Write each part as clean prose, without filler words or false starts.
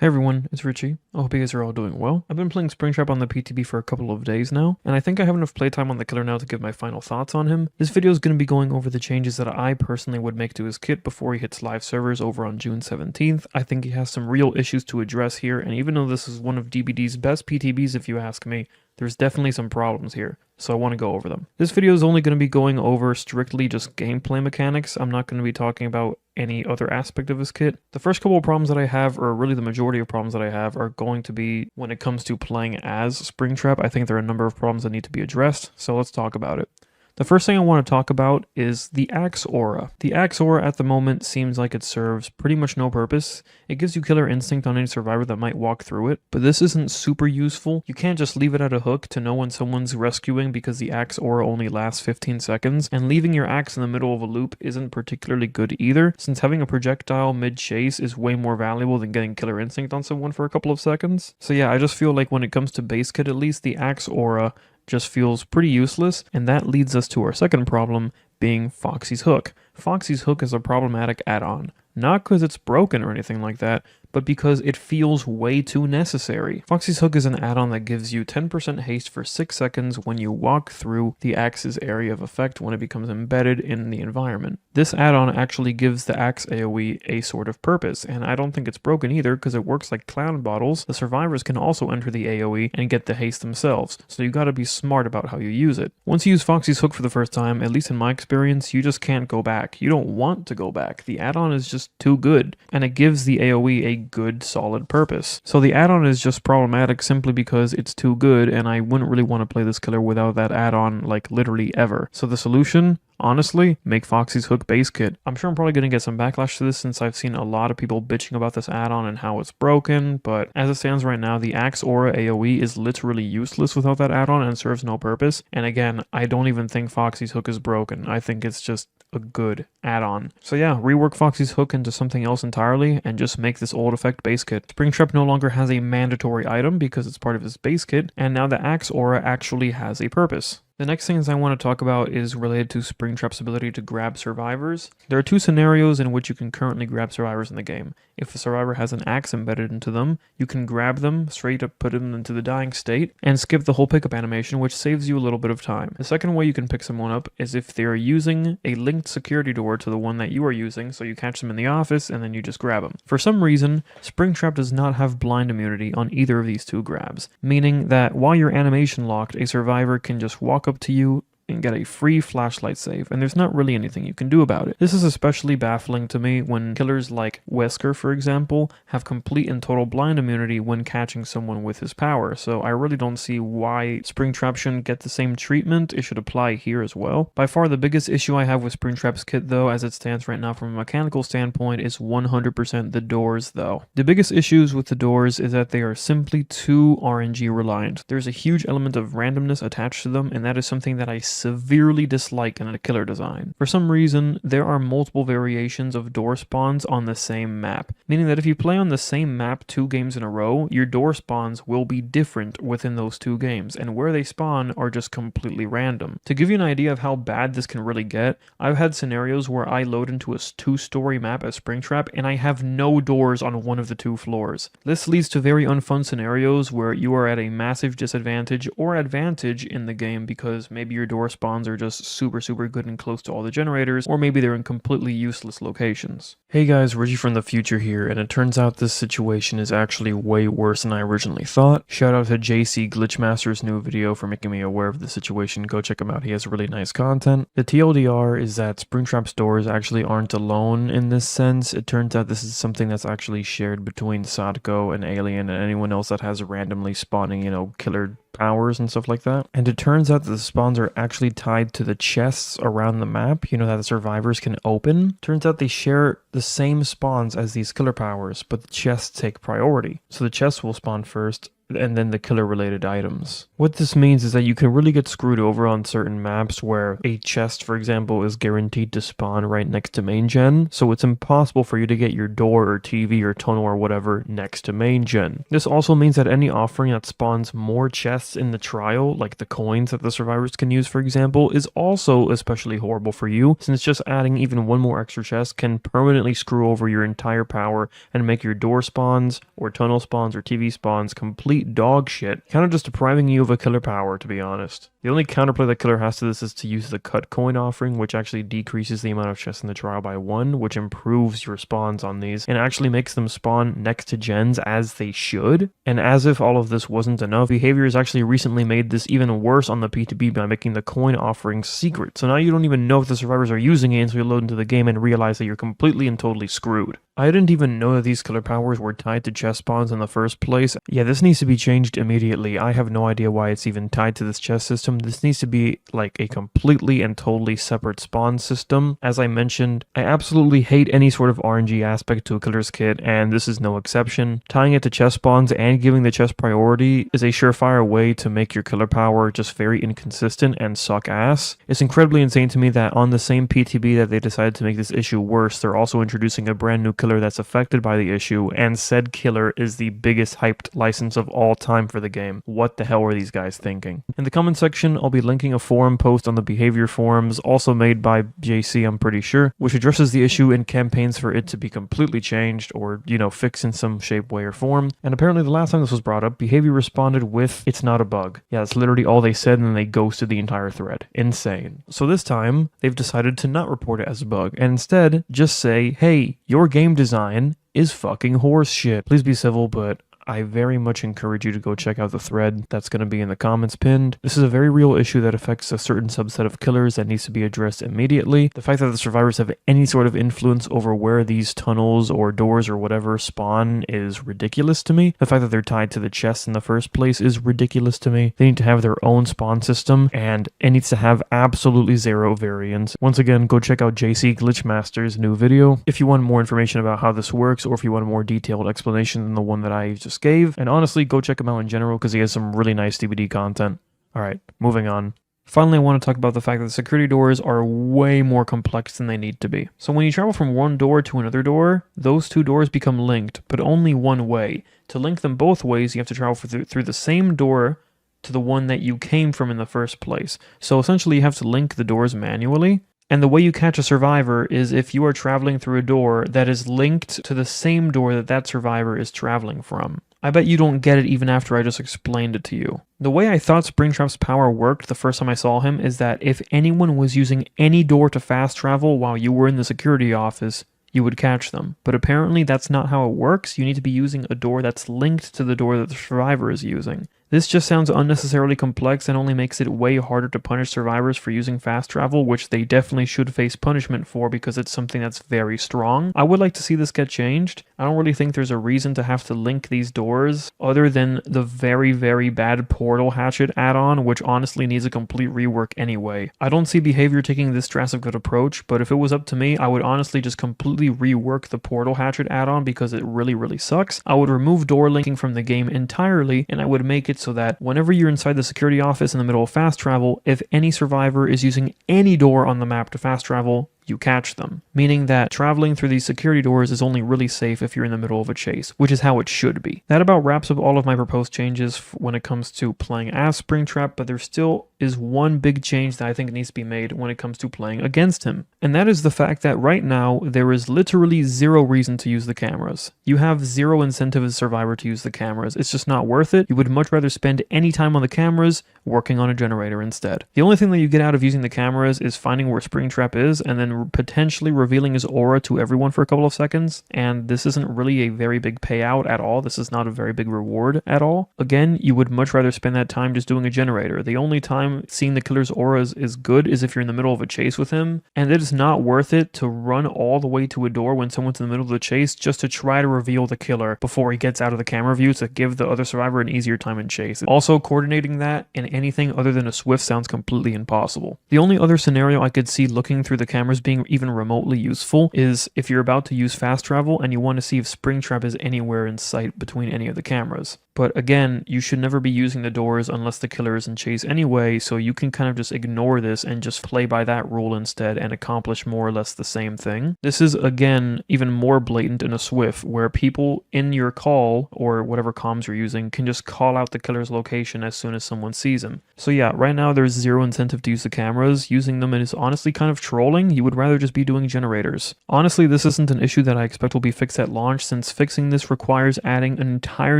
Hey everyone, it's Richie. I hope you guys are all doing well. I've been playing Springtrap on the PTB for a couple of days now, and I think I have enough playtime on the killer now to give my final thoughts on him. This video is going to be going over the changes that I personally would make to his kit before he hits live servers over on June 17th. I think he has some real issues to address here, and even though this is one of DBD's best PTBs if you ask me, there's definitely some problems here, so I want to go over them. This video is only going to be going over strictly just gameplay mechanics. I'm not going to be talking about any other aspect of his kit. The first couple of problems that I have, or really the majority of problems that I have, are going to be when it comes to playing as Springtrap. I think there are a number of problems that need to be addressed, so let's talk about it. The first thing I want to talk about is the Axe Aura. The Axe Aura at the moment seems like it serves pretty much no purpose. It gives you killer instinct on any survivor that might walk through it, but this isn't super useful. You can't just leave it at a hook to know when someone's rescuing because the Axe Aura only lasts 15 seconds, and leaving your axe in the middle of a loop isn't particularly good either, since having a projectile mid-chase is way more valuable than getting killer instinct on someone for a couple of seconds. So yeah, I just feel like when it comes to base kit at least, the Axe Aura just feels pretty useless, and that leads us to our second problem, being Foxy's Hook. Foxy's Hook is a problematic add-on. Not because it's broken or anything like that, but because it feels way too necessary. Foxy's Hook is an add-on that gives you 10% haste for 6 seconds when you walk through the axe's area of effect when it becomes embedded in the environment. This add-on actually gives the axe AoE a sort of purpose, and I don't think it's broken either because it works like clown bottles. The survivors can also enter the AoE and get the haste themselves, so you gotta be smart about how you use it. Once you use Foxy's Hook for the first time, at least in my experience, you just can't go back. You don't want to go back. The add-on is just too good, and it gives the AoE a good solid purpose. So the add-on is just problematic simply because it's too good, and I wouldn't really want to play this killer without that add-on like literally ever. So the solution, honestly, make Foxy's Hook base kit. I'm sure I'm probably going to get some backlash to this since I've seen a lot of people bitching about this add-on and how it's broken, but as it stands right now, the Axe Aura AoE is literally useless without that add-on and serves no purpose. And again, I don't even think Foxy's Hook is broken. I think it's just a good add-on. So yeah, rework Foxy's Hook into something else entirely and just make this old effect base kit. Springtrap no longer has a mandatory item because it's part of his base kit, and now the Axe Aura actually has a purpose. The next things I want to talk about is related to Springtrap's ability to grab survivors. There are two scenarios in which you can currently grab survivors in the game. If a survivor has an axe embedded into them, you can grab them, straight up put them into the dying state, and skip the whole pickup animation, which saves you a little bit of time. The second way you can pick someone up is if they are using a linked security door to the one that you are using, so you catch them in the office and then you just grab them. For some reason, Springtrap does not have blind immunity on either of these two grabs, meaning that while you're animation locked, a survivor can just walk up to you and get a free flashlight save, and there's not really anything you can do about it. This is especially baffling to me when killers like Wesker, for example, have complete and total blind immunity when catching someone with his power, so I really don't see why Springtrap shouldn't get the same treatment. It should apply here as well. By far the biggest issue I have with Springtrap's kit though, as it stands right now from a mechanical standpoint, is 100% the doors though. The biggest issues with the doors is that they are simply too RNG reliant. There's a huge element of randomness attached to them, and that is something that I severely dislike in a killer design. For some reason, there are multiple variations of door spawns on the same map, meaning that if you play on the same map 2 games in a row, your door spawns will be different within those 2 games, and where they spawn are just completely random. To give you an idea of how bad this can really get, I've had scenarios where I load into a 2-story map as Springtrap and I have no doors on one of the 2 floors. This leads to very unfun scenarios where you are at a massive disadvantage or advantage in the game because maybe your door spawns are just super good and close to all the generators, or maybe they're in completely useless locations. Hey guys, Reggie from the future here, and it turns out this situation is actually way worse than I originally thought. Shout out to JC Glitchmaster's new video for making me aware of the situation. Go check him out, he has really nice content. The TLDR is that Springtrap's doors actually aren't alone in this sense. It turns out this is something that's actually shared between Sadko and Alien and anyone else that has randomly spawning, killer powers and stuff like that. And it turns out that the spawns are actually tied to the chests around the map, that the survivors can open. Turns out they share the same spawns as these killer powers, but the chests take priority. So the chests will spawn first, and then the killer related items. What this means is that you can really get screwed over on certain maps where a chest, for example, is guaranteed to spawn right next to main gen, so it's impossible for you to get your door or TV or tunnel or whatever next to main gen. This also means that any offering that spawns more chests in the trial, like the coins that the survivors can use, for example, is also especially horrible for you, since just adding even one more extra chest can permanently screw over your entire power and make your door spawns or tunnel spawns or TV spawns complete dog shit, kind of just depriving you of a killer power, to be honest. The only counterplay that killer has to this is to use the cut coin offering, which actually decreases the amount of chests in the trial by 1, which improves your spawns on these and actually makes them spawn next to gens as they should. And as if all of this wasn't enough, Behavior has actually recently made this even worse on the PTB by making the coin offering secret. So now you don't even know if the survivors are using it until you load into the game and realize that you're completely and totally screwed. I didn't even know that these killer powers were tied to chest spawns in the first place. Yeah, this needs to be changed immediately. I have no idea why it's even tied to this chest system. This needs to be like a completely and totally separate spawn system. As I mentioned, I absolutely hate any sort of RNG aspect to a killer's kit, and this is no exception. Tying it to chest spawns and giving the chest priority is a surefire way to make your killer power just very inconsistent and suck ass. It's incredibly insane to me that on the same PTB that they decided to make this issue worse, they're also introducing a brand new killer that's affected by the issue, and said killer is the biggest hyped license of all time for the game. What the hell were these guys thinking? In the comment section, I'll be linking a forum post on the Behavior forums, also made by JC, I'm pretty sure, which addresses the issue and campaigns for it to be completely changed or, you know, fixed in some shape, way, or form. And apparently the last time this was brought up, Behavior responded with, "It's not a bug." Yeah, that's literally all they said, and then they ghosted the entire thread. Insane. So this time, they've decided to not report it as a bug, and instead just say, "Hey, your game design is fucking horse shit." Please be civil, but I very much encourage you to go check out the thread that's going to be in the comments pinned. This is a very real issue that affects a certain subset of killers that needs to be addressed immediately. The fact that the survivors have any sort of influence over where these tunnels or doors or whatever spawn is ridiculous to me. The fact that they're tied to the chests in the first place is ridiculous to me. They need to have their own spawn system, and it needs to have absolutely zero variance. Once again, go check out JC Glitchmaster's new video if you want more information about how this works, or if you want a more detailed explanation than the one that I just gave. And honestly, go check him out in general because he has some really nice DVD content. Alright, moving on. Finally, I want to talk about the fact that the security doors are way more complex than they need to be. So when you travel from one door to another door, those two doors become linked, but only one way. To link them both ways, you have to travel through the same door to the one that you came from in the first place. So essentially, you have to link the doors manually. And the way you catch a survivor is if you are traveling through a door that is linked to the same door that that survivor is traveling from. I bet you don't get it even after I just explained it to you. The way I thought Springtrap's power worked the first time I saw him is that if anyone was using any door to fast travel while you were in the security office, you would catch them. But apparently that's not how it works. You need to be using a door that's linked to the door that the survivor is using. This just sounds unnecessarily complex and only makes it way harder to punish survivors for using fast travel, which they definitely should face punishment for because it's something that's very strong. I would like to see this get changed. I don't really think there's a reason to have to link these doors other than the very, very bad Portal Hatchet add-on, which honestly needs a complete rework anyway. I don't see Behavior taking this drastic of an approach, but if it was up to me, I would honestly just completely rework the Portal Hatchet add-on because it really, really sucks. I would remove door linking from the game entirely, and I would make it so that whenever you're inside the security office in the middle of fast travel, if any survivor is using any door on the map to fast travel, you catch them. Meaning that traveling through these security doors is only really safe if you're in the middle of a chase, which is how it should be. That about wraps up all of my proposed changes when it comes to playing as Springtrap, but there still is one big change that I think needs to be made when it comes to playing against him. And that is the fact that right now, there is literally zero reason to use the cameras. You have zero incentive as a survivor to use the cameras. It's just not worth it. You would much rather spend any time on the cameras working on a generator instead. The only thing that you get out of using the cameras is finding where Springtrap is and then potentially revealing his aura to everyone for a couple of seconds, and this isn't really a very big payout at all. This is not a very big reward at all. Again, you would much rather spend that time just doing a generator. The only time seeing the killer's auras is good is if you're in the middle of a chase with him, and it is not worth it to run all the way to a door when someone's in the middle of the chase just to try to reveal the killer before he gets out of the camera view to give the other survivor an easier time in chase. Also, coordinating that in anything other than a Swift sounds completely impossible. The only other scenario I could see looking through the cameras being even remotely useful is if you're about to use fast travel and you want to see if Springtrap is anywhere in sight between any of the cameras. But again, you should never be using the doors unless the killer is in chase anyway, so you can kind of just ignore this and just play by that rule instead and accomplish more or less the same thing. This is, again, even more blatant in a Swift, where people in your call, or whatever comms you're using, can just call out the killer's location as soon as someone sees him. So yeah, right now there's zero incentive to use the cameras. Using them is honestly kind of trolling. You would rather just be doing generators. Honestly, this isn't an issue that I expect will be fixed at launch, since fixing this requires adding an entire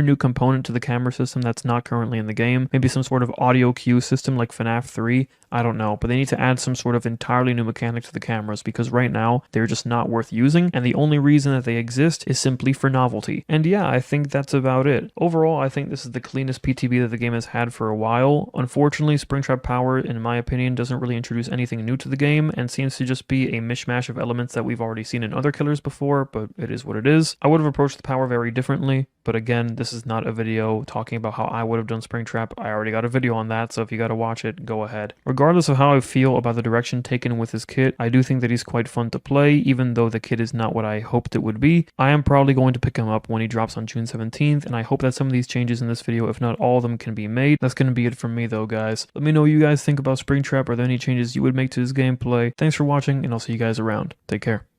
new component to the camera system that's not currently in the game. Maybe some sort of audio cue system like FNAF 3. I don't know, but they need to add some sort of entirely new mechanic to the cameras, because right now they're just not worth using, and the only reason that they exist is simply for novelty. And yeah, I think that's about it. Overall, I think this is the cleanest PTB that the game has had for a while. Unfortunately, Springtrap Power, in my opinion, doesn't really introduce anything new to the game, and seems to just be a mishmash of elements that we've already seen in other killers before, but it is what it is. I would have approached the power very differently, but again, this is not a video talking about how I would have done Springtrap. I already got a video on that, so if you gotta watch it, go ahead. Regardless of how I feel about the direction taken with his kit, I do think that he's quite fun to play, even though the kit is not what I hoped it would be. I am probably going to pick him up when he drops on June 17th, and I hope that some of these changes in this video, if not all of them, can be made. That's going to be it from me though, guys. Let me know what you guys think about Springtrap. Are there any changes you would make to his gameplay? Thanks for watching, and I'll see you guys around. Take care.